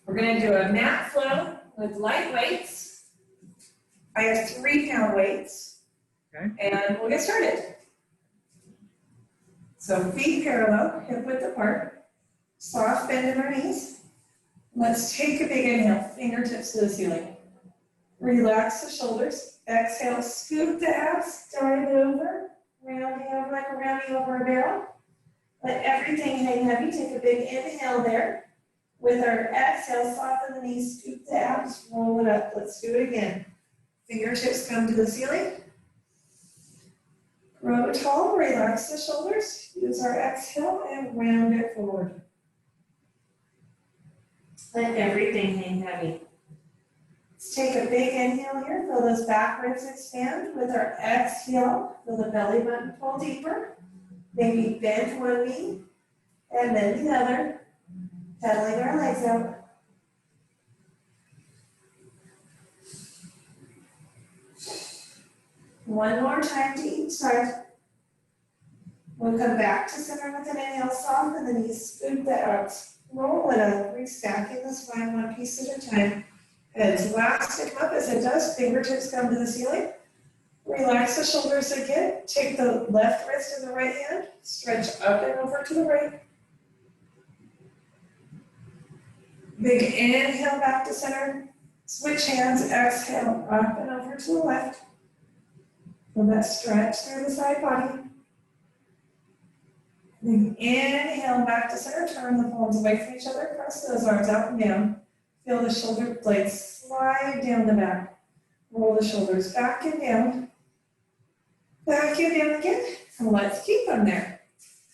We're going to do a mat flow with light weights. I have 3-pound weights. Okay. And we'll get started. So feet parallel, hip width apart, soft bend in our knees. Let's take a big inhale, fingertips to the ceiling. Relax the shoulders. Exhale, scoop the abs, dive over, rounding over like we're rounding over a barrel. Let everything hang heavy. Take a big inhale there. With our exhale, soften the knees, scoop the abs, roll it up. Let's do it again. Fingertips come to the ceiling. Grow tall, relax the shoulders. Use our exhale and round it forward. Let everything hang heavy. Let's take a big inhale here. Feel those back ribs expand. With our exhale, feel the belly button pull deeper. Maybe bend one knee and then the other. Pedaling our legs out. One more time to each side. We'll come back to center with an inhale, soften the knees, scoop the abs, roll it up, restacking the spine one piece at a time. Head's last to come up. As it does, fingertips come to the ceiling. Relax the shoulders again. Take the left wrist and the right hand, stretch up and over to the right. Big inhale back to center. Switch hands, exhale, up and over to the left. Feel that stretch through the side body. Big inhale back to center. Turn the palms away from each other. Press those arms out and down. Feel the shoulder blades slide down the back. Roll the shoulders back and down. Back and down again. And let's keep them there.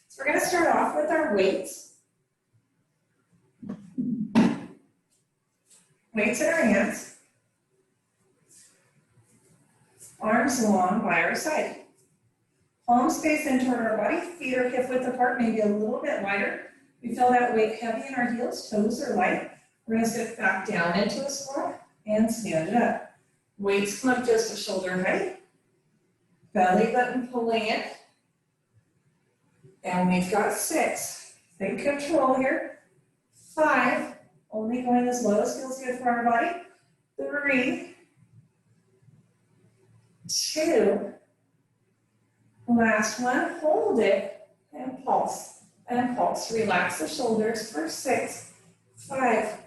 So we're going to start off with our weights. Weights in our hands. Arms long by our side. Palms face in toward our body. Feet are hip width apart, maybe a little bit wider. We feel that weight heavy in our heels. Toes are light. We're going to sit back down into a squat and stand it up. Weights come up just a shoulder height. Belly button pulling in. And we've got 6. Take control here. 5. Only going as low as feels good for our body. 3. 2. Last one. Hold it and pulse. And pulse. Relax the shoulders for 6, 5,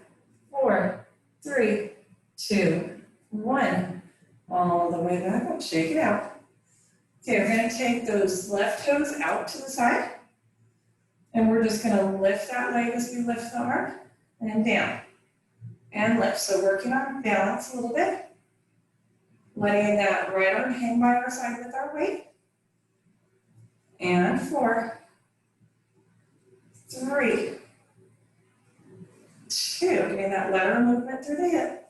4, 3, 2, 1. All the way back up. Shake it out. Okay, we're going to take those left toes out to the side. And we're just going to lift that leg as we lift the arm. And down. And lift. So working on balance a little bit. Letting that right arm hang by our side with our weight. And 4, 3, 2. Getting that lateral movement through the hip.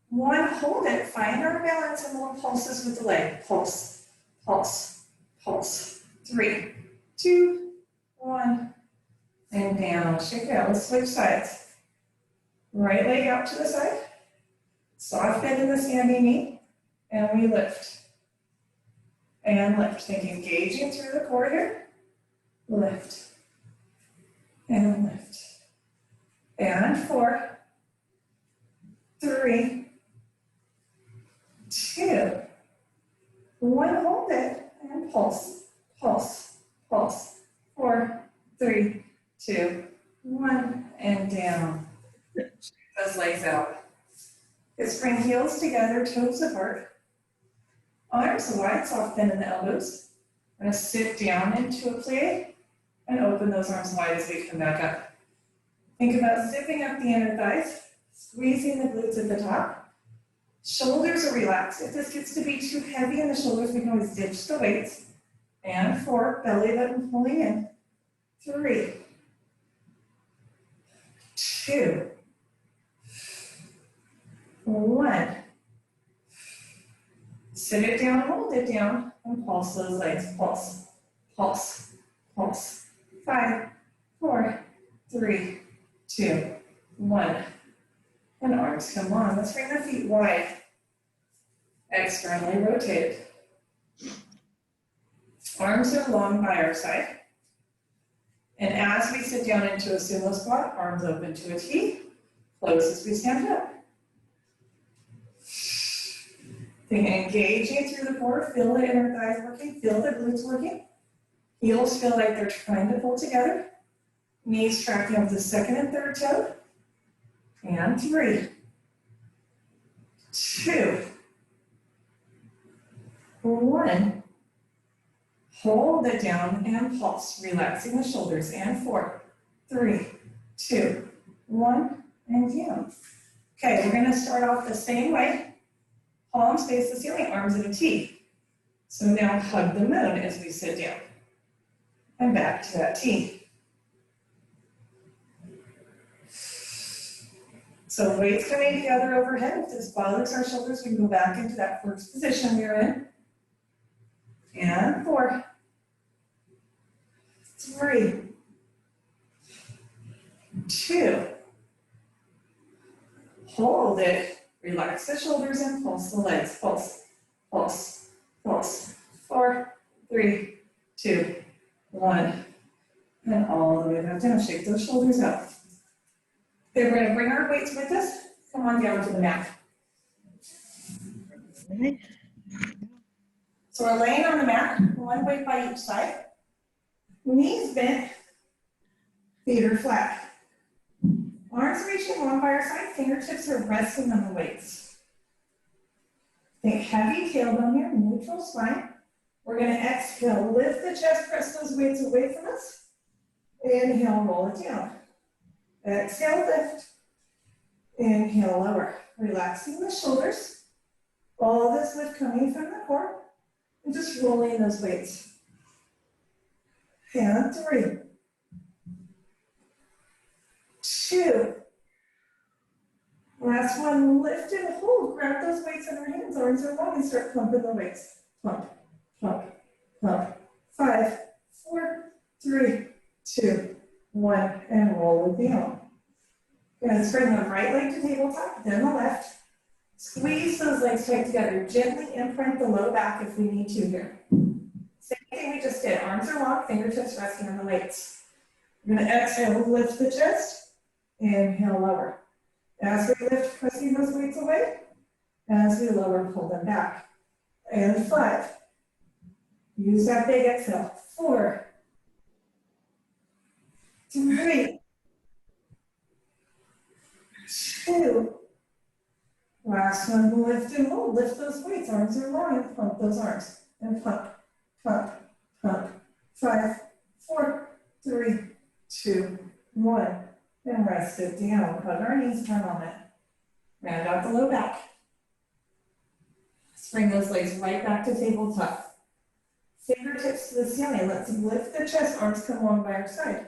1, hold it. Find our balance and little pulses with the leg. Pulse, pulse, pulse. 3, 2, 1. And down. Shake it out. Let's switch sides. Right leg out to the side. Soft bend in the standing knee. And we lift. And lift. Think engaging through the core here. Lift. And lift. And 4, 3, 2, 1. Hold it. And pulse. Pulse. Pulse. 4, 3, 2, 1. And down. Those legs out. Let's bring heels together, toes apart. Arms wide, soft bend in the elbows. I'm going to sit down into a plie and open those arms wide as we come back up. Think about zipping up the inner thighs, squeezing the glutes at the top. Shoulders are relaxed. If this gets to be too heavy in the shoulders, we can always ditch the weights. And 4, belly button pulling in. 3, 2, 1. Sit it down, hold it down, and pulse those legs. Pulse, pulse, pulse. 5, 4, 3, 2, 1. And arms come on. Let's bring the feet wide. Externally rotated. Arms are long by our side. And as we sit down into a sumo squat, arms open to a T. Close as we stand up. Think engaging through the core, feel the inner thighs working, feel the glutes working. Heels feel like they're trying to pull together. Knees tracking up the second and third toe. And 3, 2, 1. Hold it down and pulse, relaxing the shoulders. And 4, 3, 2, 1, and down. Okay, we're going to start off the same way. Palms face the ceiling, arms in a T. So now hug the moon as we sit down. And back to that T. So weights coming together overhead. If this bothers our shoulders, we can go back into that first position we were in. And 4, 3, 2. Hold it. Relax the shoulders and pulse the legs. Pulse, pulse, pulse. 4, 3, 2, 1. And all the way back down. Shake those shoulders out. Okay, we're going to bring our weights with us. Come on down to the mat. So we're laying on the mat, one weight by each side. Knees bent, feet are flat. Arms reaching along by our side, fingertips are resting on the weights. Think heavy tailbone here, neutral spine. We're going to exhale, lift the chest, press those weights away from us. Inhale, roll it down. Exhale, lift. Inhale, lower. Relaxing the shoulders. All this lift coming from the core. And just rolling those weights. And 3, 2. Last one, lift and hold. Grab those weights in our hands, arms are long, and start pumping the weights. Pump, pump, pump. 5, 4, 3, 2, 1, and roll it down. We're going to bring the right leg to tabletop, then the left. Squeeze those legs tight together. Gently imprint the low back if we need to here. Same thing we just did. Arms are long, fingertips resting on the weights. We're going to exhale, lift the chest. Inhale, lower. As we lift, pressing those weights away. As we lower, pull them back. And 5. Use that big exhale. 4, 3, 2. Last one, lift and hold. Lift those weights. Arms are long and pump those arms. And pump, pump, pump. 5, 4, 3, 2, 1. And rest it down. Hug our knees for a moment. Round out the low back. Let's bring those legs right back to tabletop. Fingertips to the ceiling. Let's lift the chest. Arms come along by our side.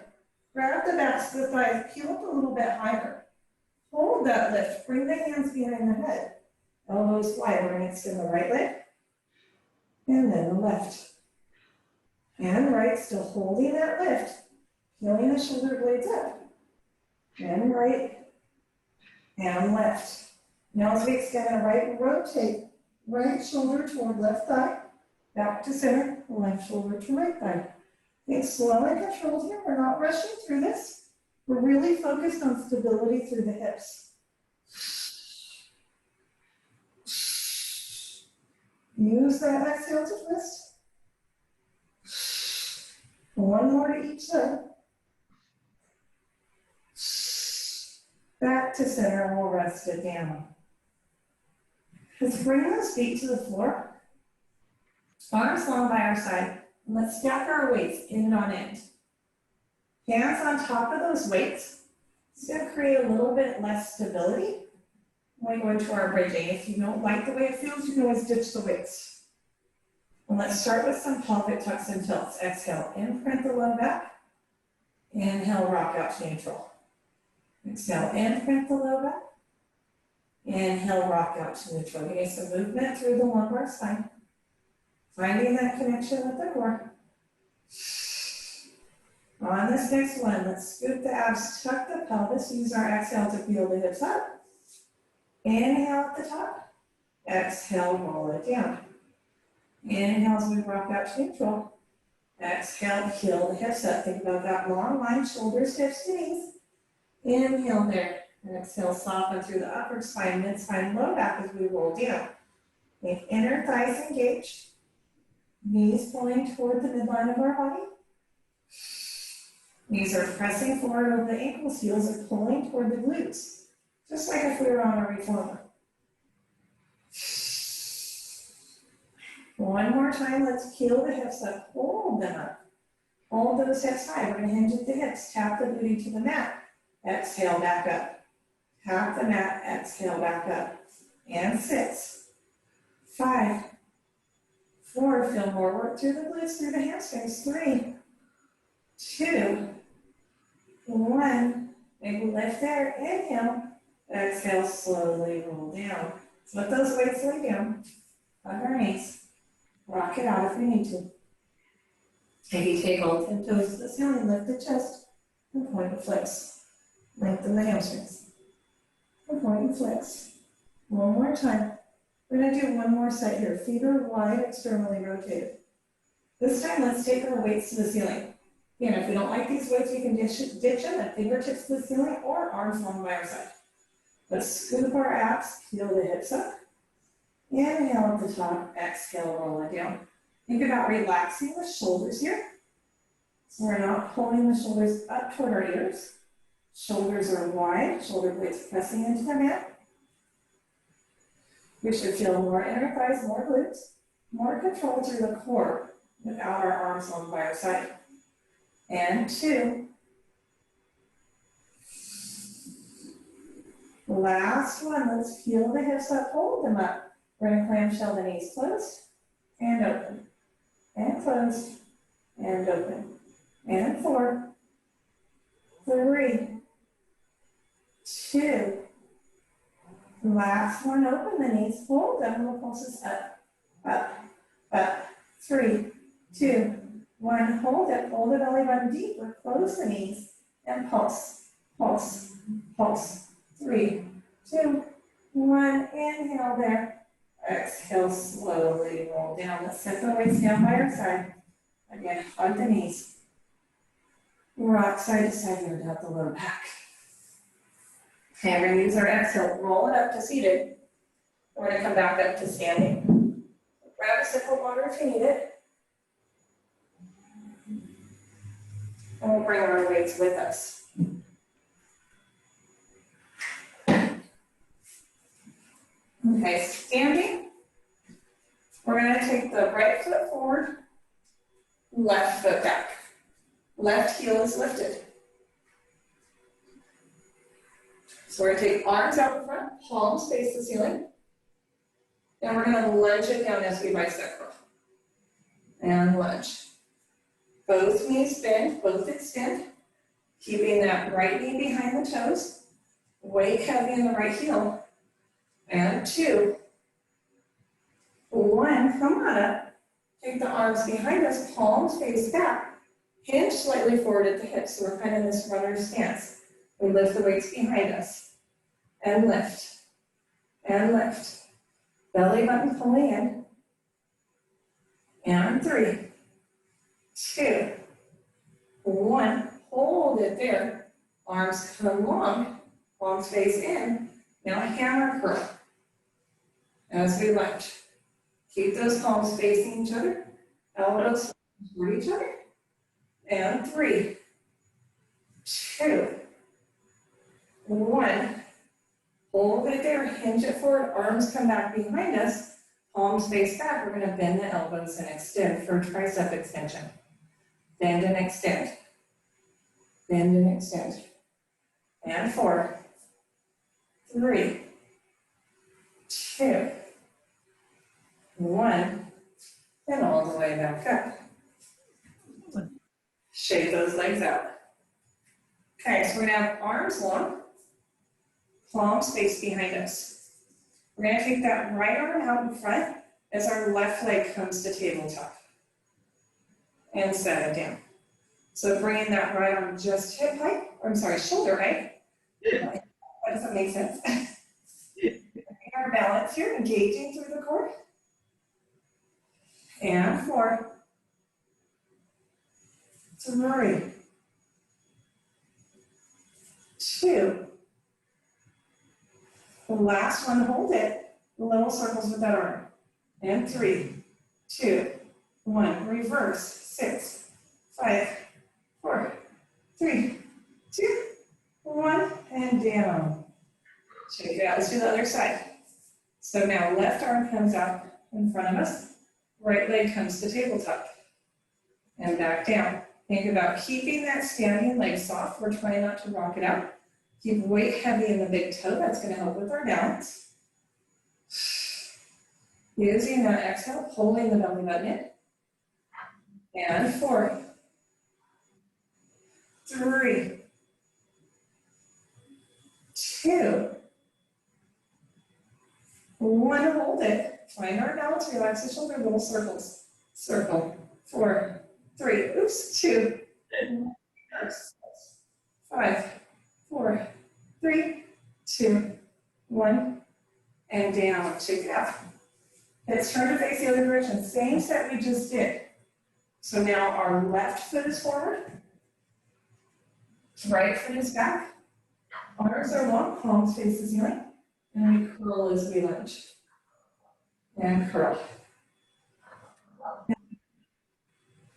Grab the backs of the thighs. Peel up a little bit higher. Hold that lift. Bring the hands behind the head. Elbows wide. We're going to extend the right leg. And then the left. And right, still holding that lift. Peeling the shoulder blades up. And right. And left. Now as we extend the right, rotate. Right shoulder toward left thigh. Back to center. Left shoulder to right thigh. Think slow and controlled here. We're not rushing through this. We're really focused on stability through the hips. Use that exhale to twist. One more to each side. Back to center and we'll rest it down. Let's bring those feet to the floor. Arms long by our side. And let's stack our weights end on end. Hands on top of those weights. It's going to create a little bit less stability when we go into our bridging. If you don't like the way it feels, you can always ditch the weights. And let's start with some pelvic tucks and tilts. Exhale, imprint the low back. Inhale, rock out to neutral. Exhale, imprint the low back. Inhale, rock out to neutral. Getting some movement through the lumbar spine. Finding that connection with the core. On this next one, let's scoop the abs, tuck the pelvis, use our exhale to peel the hips up. Inhale at the top, exhale, roll it down. Inhale as we rock out to neutral. Exhale, peel the hips up. Think about that long line, shoulders, hips, knees. Inhale there, Exhale, soften through the upper spine, mid spine, low back as we roll down. Make inner thighs engaged. Knees pulling toward the midline of our body. Knees are pressing forward over the ankles, heels are pulling toward the glutes, just like if we were on a reformer. One more time, let's peel the hips up, hold them up. Hold those hips high, we're gonna hinge at the hips, tap the booty to the mat. Exhale, back up. Tap the mat, exhale, back up. And 6, 5, 4, feel more work through the glutes, through the hamstrings. 3, 2, 1, maybe lift there, inhale, exhale, slowly roll down. So let those weights lay down, hug our knees, rock it out if we need to. Maybe take all 10 toes to the ceiling, lift the chest, and point and flex. Lengthen the hamstrings, and point and flex. One more time. We're gonna do one more set here. Feet are wide, externally rotated. This time, let's take our weights to the ceiling. Again, if we don't like these weights, we can ditch them at fingertips to the ceiling or arms long by our side. Let's scoop our abs, peel the hips up. Inhale at the top, exhale, roll it down. Think about relaxing the shoulders here. So we're not pulling the shoulders up toward our ears. Shoulders are wide, shoulder blades pressing into the mat. We should feel more inner thighs, more glutes, more control through the core without our arms long by our side. And 2. Last one, let's peel the hips up, hold them up. We're gonna clamshell the knees closed and open, and closed and open. And 4, 3, 2. Last one, open the knees, hold them, little pulses up, up, up. 3, 2, 1, hold it, hold the belly button deeper, close the knees, and pulse, pulse, pulse. 3, 2, 1, inhale there. Exhale, slowly roll down. Let's set the weights down by our side. Again, hug the knees. Rock side to side here without the low back. And we're going to use our exhale, roll it up to seated. We're going to come back up to standing. Grab a sip of water if you need it. And we'll bring our weights with us. Okay, standing. We're going to take the right foot forward, left foot back. Left heel is lifted. So we're going to take arms out in front, palms face the ceiling. And we're going to lunge it down as we bicep curl. And lunge. Both knees bend, both extend. Keeping that right knee behind the toes. Weight heavy in the right heel. And 2, 1, come on up. Take the arms behind us, palms face back. Hinge slightly forward at the hips, so we're kind of in this runner stance. We lift the weights behind us. And lift. And lift. Belly button pulling in. And 3, 2, 1. Hold it there. Arms come long. Palms face in. Now hammer curl. As we lunge. Keep those palms facing each other. Elbows toward each other. And 3, 2, 1. Hold it there, hinge it forward, arms come back behind us, palms face back. We're going to bend the elbows and extend for tricep extension. Bend and extend. Bend and extend. And 4, 3, 2, 1. And all the way back up. Shake those legs out. Okay, so we're going to have arms long, palms face behind us. We're going to take that right arm out in front as our left leg comes to tabletop. And set it down. So bringing that right arm just hip height, or I'm sorry, shoulder height. That doesn't make sense. Our balance here, engaging through the core. And 4, 3, 2, The last one, hold it. Little circles with that arm. And 3, 2, 1. Reverse. 6, 5, 4, 3, 2, 1. And down. Shake it out. Let's do the other side. So now left arm comes out in front of us. Right leg comes to tabletop. And back down. Think about keeping that standing leg soft. We're trying not to rock it out. Keep weight heavy in the big toe. That's going to help with our balance. Using that exhale, holding the belly button in. And 4, 3, 2, 1. Hold it. Find our balance. Relax the shoulder. Little circles. Circle. 4, 3. Oops. 2. 5, 4, 3, 2, 1. And down. Shake it out. Let's turn to face the other direction. Same set we just did. So now our left foot is forward. Right foot is back. Arms are long, palms face the ceiling. And we curl as we lunge. And curl.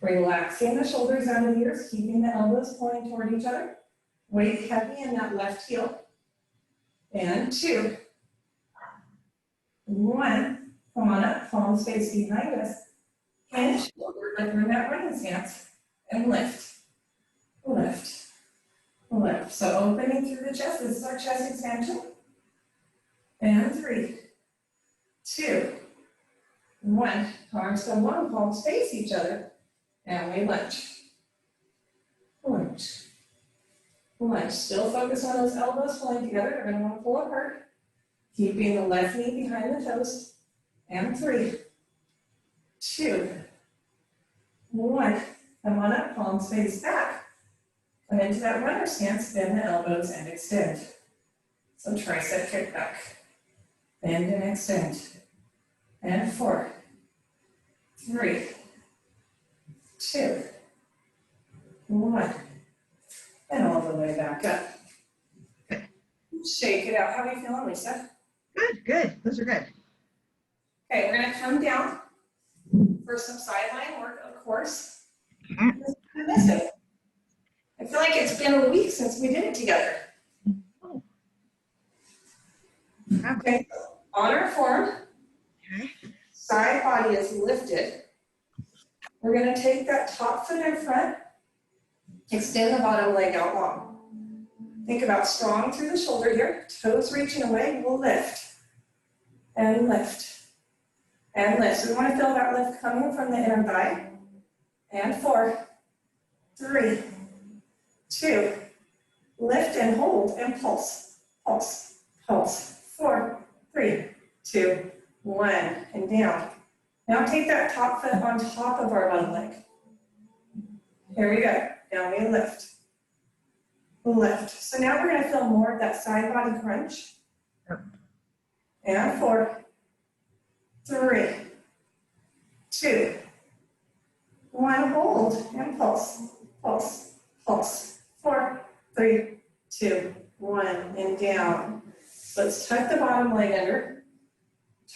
Relaxing the shoulders out of the ears, keeping the elbows pointing toward each other. Weight heavy in that left heel. And 2, 1. Come on up, palms face behind us. Hinge forward like we're in that running stance. And lift. Lift. Lift. So opening through the chest. This is our chest expansion. And 3, 2, 1. Arms go long, palms face each other. And we lunge. Lunge. Lunge. Still focus on those elbows pulling together. They're going to want to pull apart. Keeping the left knee behind the toes. And 3, 2, 1. Come on up, palms face back. Come into that runner stance, bend the elbows and extend. So tricep kick back. Bend and extend. And 4, 3, 2, 1. And all the way back up. Shake it out. How are you feeling, Lisa? Good, good. Those are good. Okay, we're going to come down for some sideline work, of course. I miss it. I feel like it's been a week since we did it together. Oh. Okay, on our form, Okay. side body is lifted. We're going to take that top foot in front, extend the bottom leg out long. Think about strong through the shoulder here, toes reaching away, we'll lift. And lift. And lift. So we want to feel that lift coming from the inner thigh. And 4, 3, 2, lift and hold and pulse. Pulse. Pulse. 4, 3, 2, 1. And down. Now take that top foot on top of our bottom leg. Here we go. Down we lift. Lift. So now we're going to feel more of that side body crunch. And 4, 3, 2, 1. Hold and pulse. Pulse. Pulse. 4, 3, 2, 1. And down. Let's tuck the bottom leg under.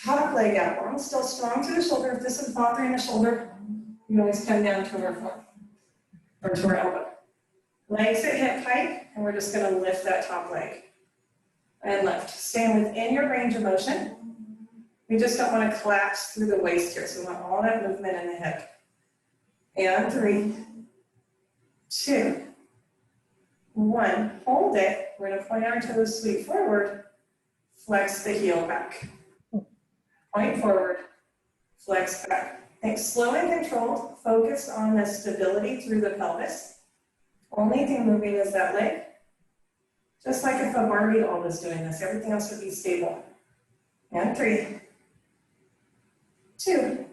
Top leg out long. Still strong through the shoulder. If this is bothering the shoulder, you can always come down to our foot or to our elbow. Legs at hip height, and we're just going to lift that top leg. And lift. Staying within your range of motion. We just don't want to collapse through the waist here, so we want all that movement in the hip. And 3, 2, 1. Hold it. We're going to point our toes, sweep forward. Flex the heel back. Point forward. Flex back. Think slow and controlled. Focus on the stability through the pelvis. Only thing moving is that leg. Just like if a Barbie doll was doing this, everything else would be stable. And 3, 2,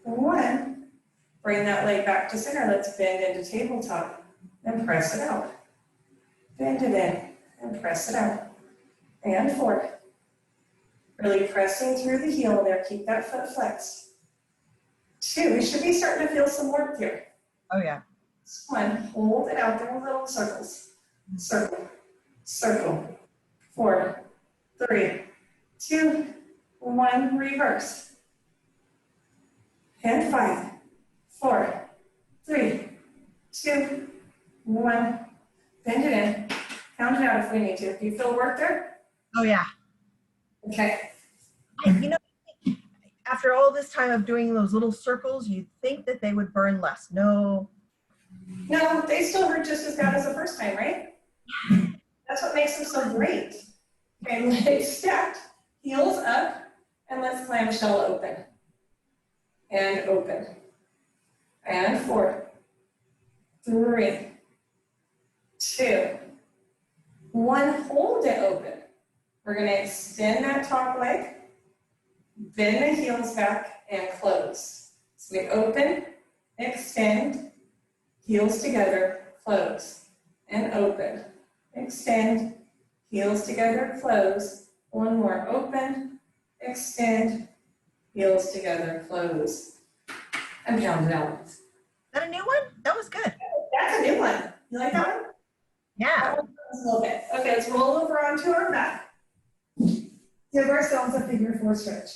1. Bring that leg back to center. Let's bend into tabletop and press it out. Bend it in and press it out. And 4. Really pressing through the heel there. Keep that foot flexed. 2. We should be starting to feel some warmth here. Oh, yeah. 1. Hold it out there in little circles. Circle. Circle. 4, 3, 2, 1, reverse. And 5, 4, 3, 2, 1. Bend it in. Count it out if we need to. Do you feel work there? Oh yeah. Okay. You know, after all this time of doing those little circles, you'd think that they would burn less. No. No, they still hurt just as bad as the first time, right? That's what makes them so great. Okay, legs stacked, heels up, and let's clamshell open. And open. And 4, 3, 2, 1. Hold it open. We're going to extend that top leg, bend the heels back, and close. So we open, extend, heels together, close, and open. Extend, heels together, close. One more, open, extend, heels together, close. And pound it out. Is that a new one? That was good. That's a new one. You like that one? Yeah. That one was a little bit. Okay, let's roll over onto our back. Give ourselves a figure 4 stretch.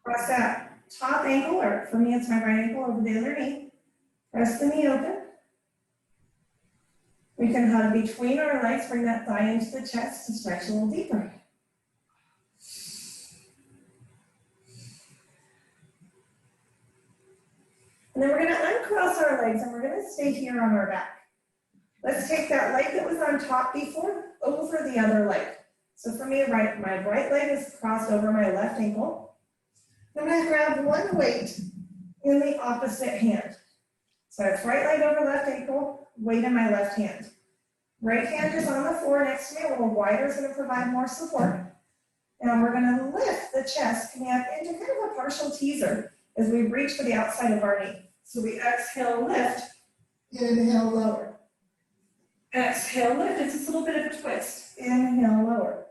Press that top ankle, or for me it's my right ankle, over the other knee. Press the knee open. We can hug between our legs, bring that thigh into the chest to stretch a little deeper. And then we're going to uncross our legs and we're going to stay here on our back. Let's take that leg that was on top before over the other leg. So for me, my right leg is crossed over my left ankle. I'm going to grab one weight in the opposite hand. So I have right leg over left ankle, weight in my left hand. Right hand is on the floor next to me, a little wider is going to provide more support. And we're going to lift the chest, coming up into kind of a partial teaser as we reach for the outside of our knee. So we exhale, lift, inhale, lower. Exhale, lift, it's just a little bit of a twist. Inhale, lower.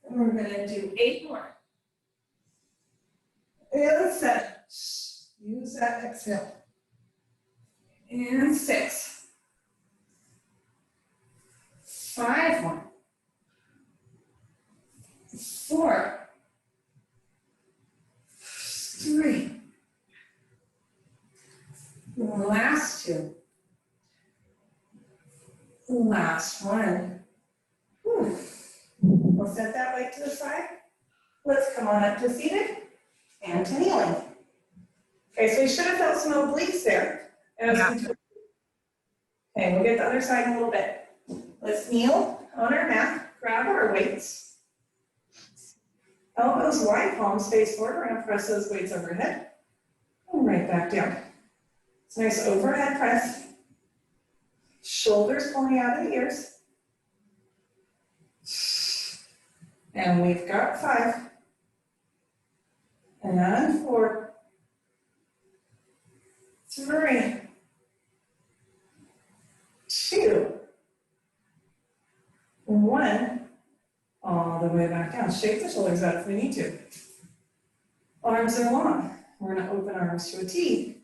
And we're going to do 8 more. And 7. Use that exhale. And 6. 5 more. 4. 3. Last 2. Last 1. Whew. We'll set that weight to the side. Let's come on up to seated and to kneeling. Okay, so we should have felt some obliques there. Okay, we'll get the other side in a little bit. Let's kneel on our mat, grab our weights. Elbows wide, palms face forward. We're going to press those weights overhead and right back down. It's a nice overhead press. Shoulders pulling out of the ears. And we've got 5. And 4. 3. 2. 1. All the way back down. Shake the shoulders out if we need to. Arms are long. We're going to open arms to a T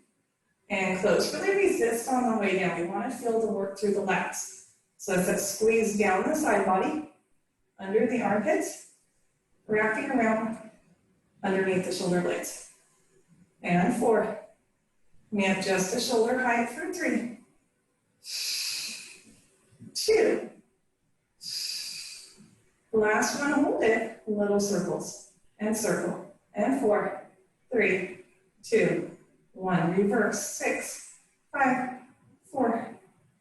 and close. Really resist on the way down. We want to feel the work through the lats. So it's that squeeze down the side body, under the armpits, wrapping around underneath the shoulder blades. And 4. We have just a shoulder height for 3. 2. Last one, hold it, little circles, and circle, and 4, 3, 2, 1, reverse, 6, 5, 4,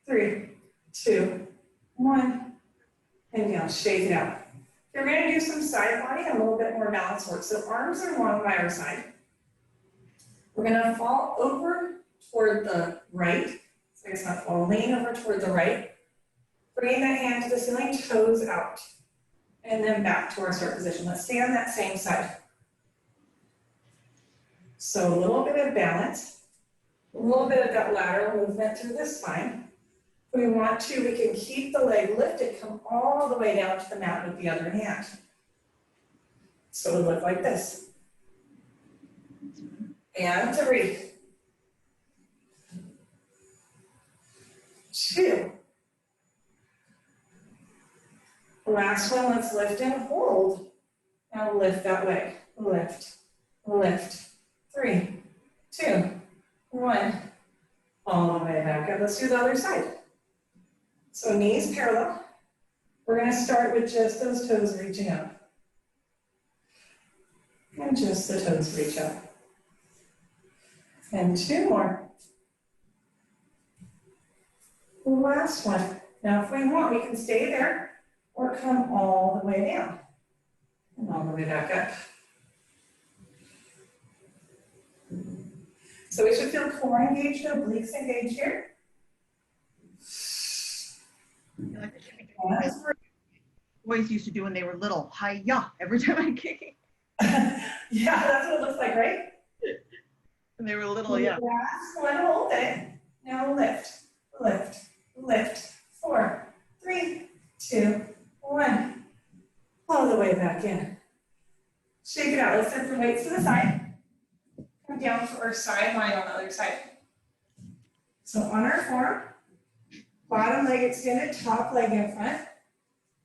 3, 2, 1, and down, shake it out. You're going to do some side body and a little bit more balance work. So arms are long by our side. We're going to fall over toward the right, so it's not fall, lean over toward the right, bring that hand to the ceiling, toes out. And then back to our start position. Let's stay on that same side. So a little bit of balance, a little bit of that lateral movement through the spine. If we want to, we can keep the leg lifted, come all the way down to the mat with the other hand. So it would look like this. And 3, 2, Last one, let's lift and hold. Now lift that way. Lift, lift. 3, 2, 1. All the way back up. Let's do the other side. So knees parallel. We're going to start with just those toes reaching up. And just the toes reach up. And 2 more. Last one. Now if we want, we can stay there or come all the way down. And all the way back up. So we should feel core engaged, obliques engaged here. That's what boys used to do when they were little. Hi-ya, every time I kick. Yeah, that's what it looks like, right? When they were little, yeah. Last one, hold it. Now lift, lift, lift. 4, 3, 2, 1. All the way back in. Shake it out. Let's send the weights to the side. Come down for our side line on the other side. So on our forearm, bottom leg extended, top leg in front.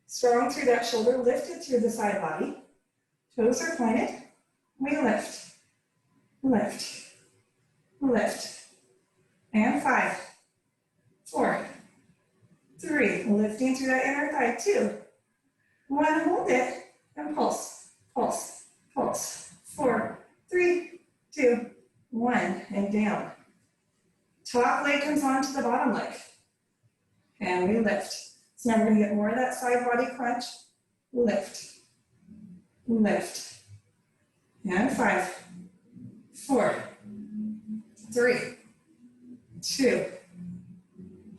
Strong through that shoulder, lifted through the side body. Toes are pointed. We lift, lift, lift. And 5, 4, 3. Lifting through that inner thigh. 2, 1. Hold it and pulse, pulse, pulse. 4, 3, 2, 1. And down. Top leg comes onto the bottom leg. And we lift. So now we're going to get more of that side body crunch. Lift, lift. And 5, 4, 3, 2.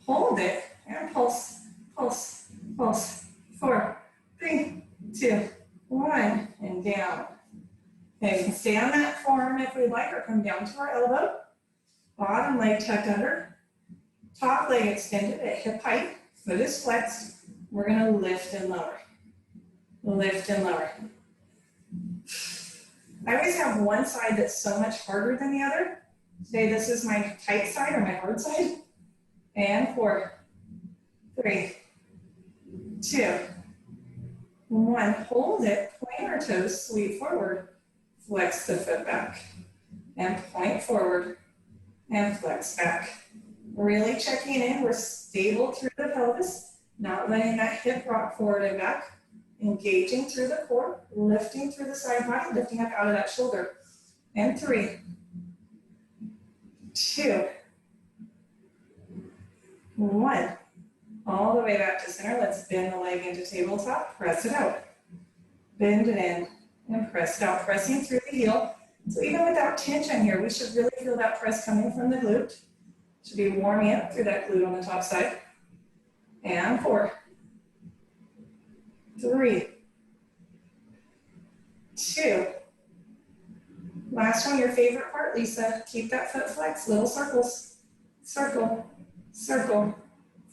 Hold it and pulse, pulse, pulse. 4, 3, 2, 1. And down. Okay, you can stay on that forearm if we'd like, or come down to our elbow. Bottom leg tucked under. Top leg extended at hip height. Foot is flexed. We're going to lift and lower. Lift and lower. I always have one side that's so much harder than the other. Today, this is my tight side or my hard side. And 4, 3, 2, 1. Hold it. Point our toes, sweep forward. Flex the foot back. And point forward. And flex back. Really checking in. We're stable through the pelvis. Not letting that hip rock forward and back. Engaging through the core. Lifting through the side body. Lifting up out of that shoulder. And 3, 2, 1. All the way back to center. Let's bend the leg into tabletop. Press it out. Bend it in and press it out. Pressing through the heel. So even without tension here, we should really feel that press coming from the glute. Should be warming up through that glute on the top side. And 4, 3, 2. Last one, your favorite part, Lisa. Keep that foot flexed. Little circles. Circle, circle.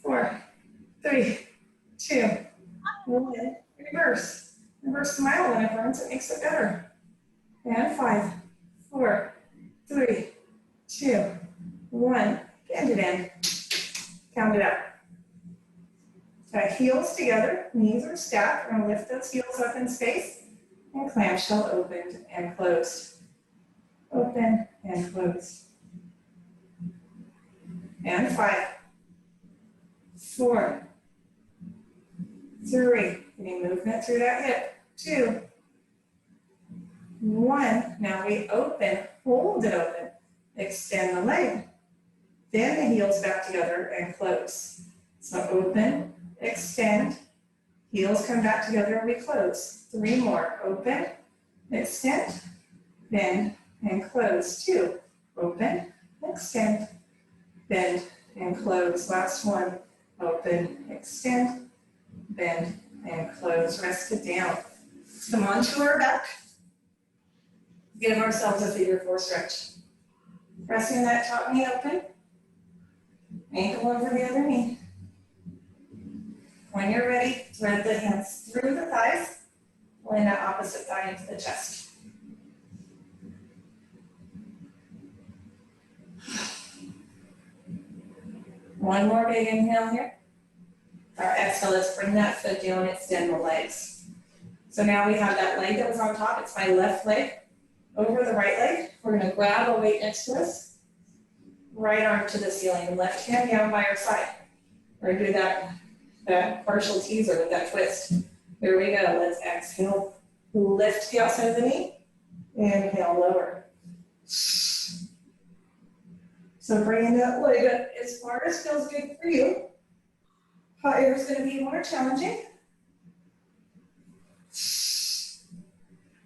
4, 3, 2, 1. Reverse. Reverse smile when it burns. It makes it better. And 5, 4, 3, 2, 1. Bend it in. Count it out. Okay, heels together. Knees are stacked. We're going to lift those heels up in space. And clamshell opened and closed. Open and closed. And 5, 4, 3. Getting movement through that hip. 2, 1. Now we open. Hold it open. Extend the leg. Bend the heels back together and close. So open, extend. Heels come back together and we close. 3 more. Open, extend, bend, and close. 2. Open, extend, bend, and close. Last one. Open, extend, bend, and close. Rest it down. Come on to our back. Give ourselves a figure 4 stretch. Pressing that top knee open. Ankle over the other knee. When you're ready, thread the hands through the thighs, pulling that opposite thigh into the chest. One more big inhale here. Our exhale, let's bring that foot down, extend the legs. So now we have that leg that was on top, it's my left leg over the right leg. We're gonna grab a weight next to us, right arm to the ceiling, left hand down by our side. We're gonna do that partial teaser with that twist. Here we go, let's exhale, lift the outside of the knee, inhale, lower. So bringing that leg up as far as feels good for you. Hot air is gonna be more challenging.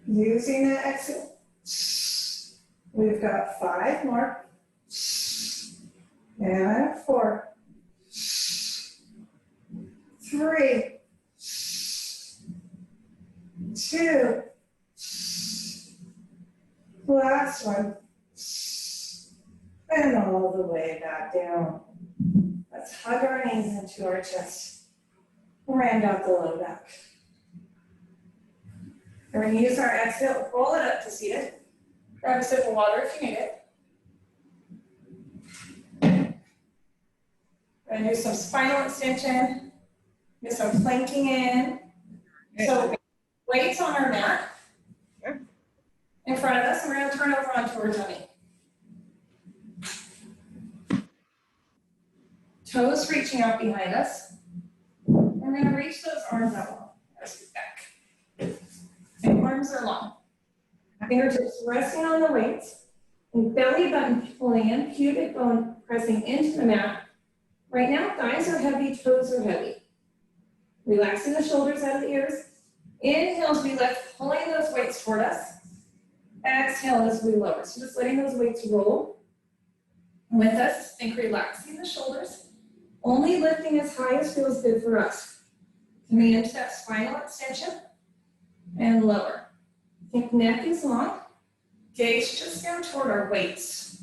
Using that exhale. We've got 5 more. And 4. 3. 2. Last one. And all the way back down. Let's hug our knees into our chest. Round out the low back. We're going to use our exhale, roll it up to seated. Grab a sip of water if you need it. We're going to do some spinal extension. Do some planking in. So weights on our mat in front of us, and we're going to turn over onto our tummy. Toes reaching out behind us. We're going to reach those arms out long as we back. And arms are long. Fingertips resting on the weights. And belly button pulling in, pubic bone pressing into the mat. Right now, thighs are heavy, toes are heavy. Relaxing the shoulders out of the ears. Inhale as we lift, pulling those weights toward us. Exhale as we lower. So just letting those weights roll with us. Think relaxing the shoulders. Only lifting as high as feels good for us. Coming into that spinal extension and lower. Think neck is long. Gaze just down toward our weights.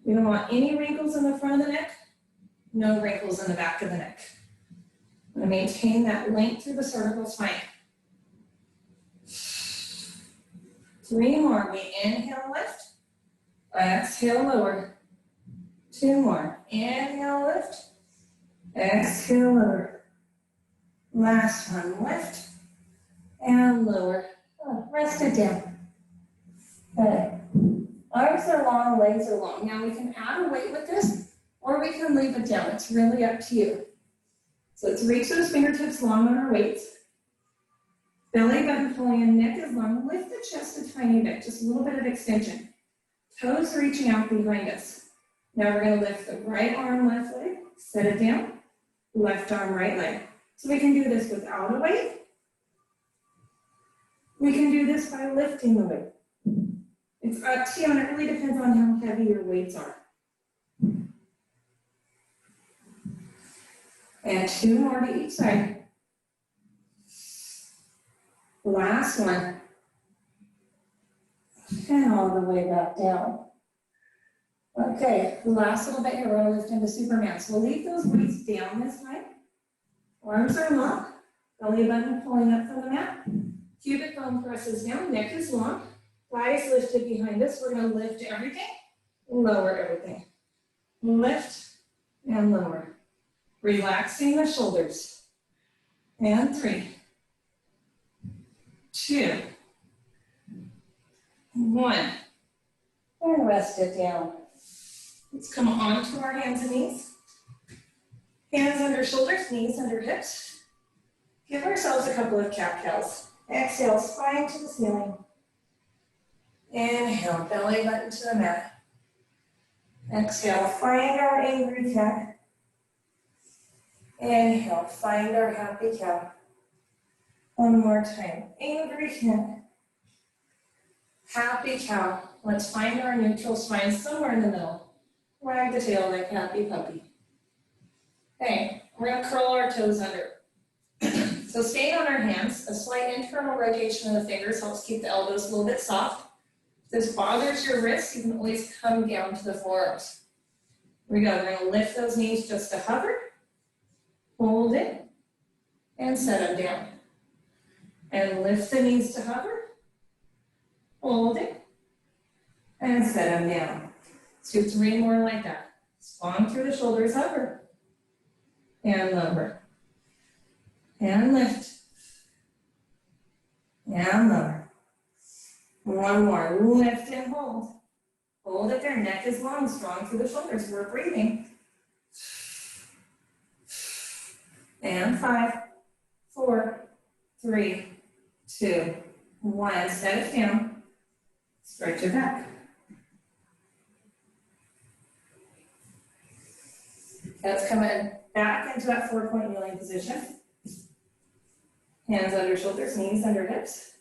We don't want any wrinkles in the front of the neck. No wrinkles in the back of the neck. I'm going to maintain that length through the cervical spine. 3 more. We inhale, lift. Exhale, lower. 2 more. Inhale, lift. Exhale, lower. Last one, lift. And lower. Rest it down. Good. Arms are long, legs are long. Now we can add a weight with this, or we can leave it down. It's really up to you. So let's reach those fingertips long on our weights. Belly button pulling in, neck is long. Lift the chest a tiny bit, just a little bit of extension. Toes reaching out behind us. Now we're going to lift the right arm, left leg, set it down, left arm, right leg. So we can do this without a weight. We can do this by lifting the weight. It's up to you, and it really depends on how heavy your weights are. And 2 more to each side. Last one. And all the way back down. Okay, last little bit here, we're going to lift into Superman. So we'll leave those weights down this time. Arms are long. Belly button pulling up from the mat. Pubic bone presses down, neck is long. Thighs lifted behind us. We're going to lift everything, lower everything. Lift and lower. Relaxing the shoulders. And 3, 2, 1. And rest it down. Let's come onto our hands and knees. Hands under shoulders, knees under hips. Give ourselves a couple of cat-cows. Exhale, spine to the ceiling. Inhale, belly button to the mat. Exhale, find our angry cat. Inhale, find our happy cow. One more time, angry cat. Happy cow. Let's find our neutral spine somewhere in the middle. Wag the tail like happy puppy. Okay, we're gonna curl our toes under. So staying on our hands, a slight internal rotation of the fingers helps keep the elbows a little bit soft. If this bothers your wrists, you can always come down to the forearms. Here we go, we're gonna lift those knees just to hover, hold it, and set them down. And lift the knees to hover, hold it, and set them down. Let's do 3 more like that. Long through the shoulders, hover, and lower. and lift, and lower. One more, lift and hold. Hold it there, neck is long, strong through the shoulders, we're breathing. And 5, 4, 3, 2, 1, set it down, stretch your back. Let's come in back into that 4-point kneeling position. Hands under shoulders, knees under hips.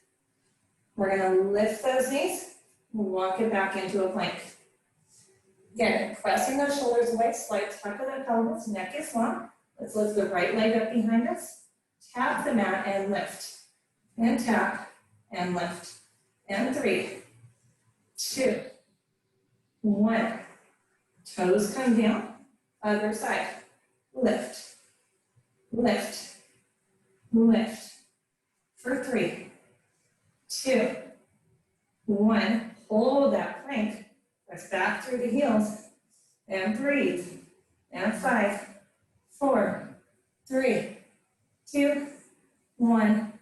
We're gonna lift those knees, walk it back into a plank. Again, pressing those shoulders away, slight tuck of the pelvis, neck is long. Let's lift the right leg up behind us. Tap the mat and lift. And tap and lift. And 3, 2, 1. Toes come down. Other side. Lift. Lift. Lift. For 3, 2, 1. Hold that plank. Press back through the heels. And breathe. And 5, 4, 3, 2, 1.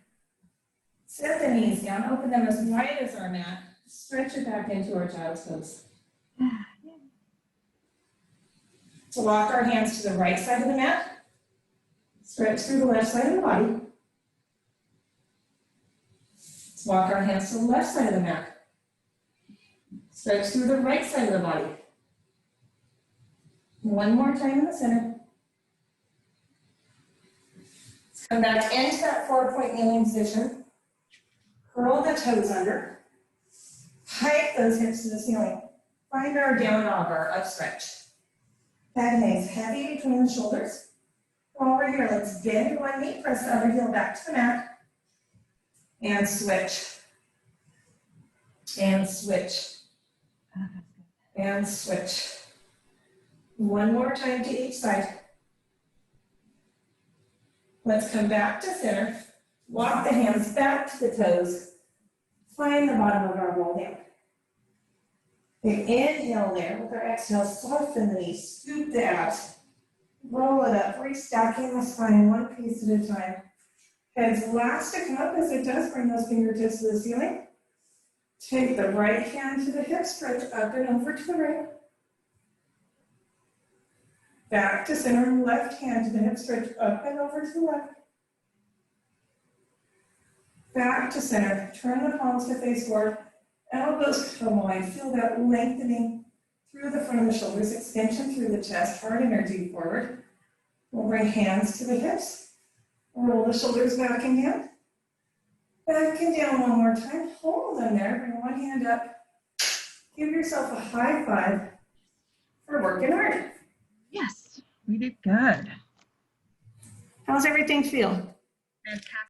Set the knees down, open them as wide as our mat. Stretch it back into our child's pose. So walk our hands to the right side of the mat. Stretch through the left side of the body. Let's walk our hands to the left side of the mat. Stretch through the right side of the body. One more time in the center. Let's come back into that 4-point kneeling position. Curl the toes under. Hike those hips to the ceiling. Find our down dog, our up stretch. Head hangs heavy between the shoulders. Go over here, let's bend one knee, press the other heel back to the mat. And switch. And switch. And switch. One more time to each side. Let's come back to center. Walk the hands back to the toes. Find the bottom of our roll down. Big inhale there. With our exhale, soften the knees, scoop the abs. Roll it up, restacking the spine one piece at a time. Heads last to come up as it does. Bring those fingertips to the ceiling. Take the right hand to the hip, stretch up and over to the right. Back to center, left hand to the hip, stretch up and over to the left. Back to center, turn the palms to face forward. Elbows come wide, feel that lengthening through the front of the shoulders, extension through the chest, heart energy forward. We'll bring hands to the hips, roll the shoulders back and down. Back and down one more time, hold them there, bring one hand up. Give yourself a high five for working hard. Yes, we did good. How's everything feel? Fantastic.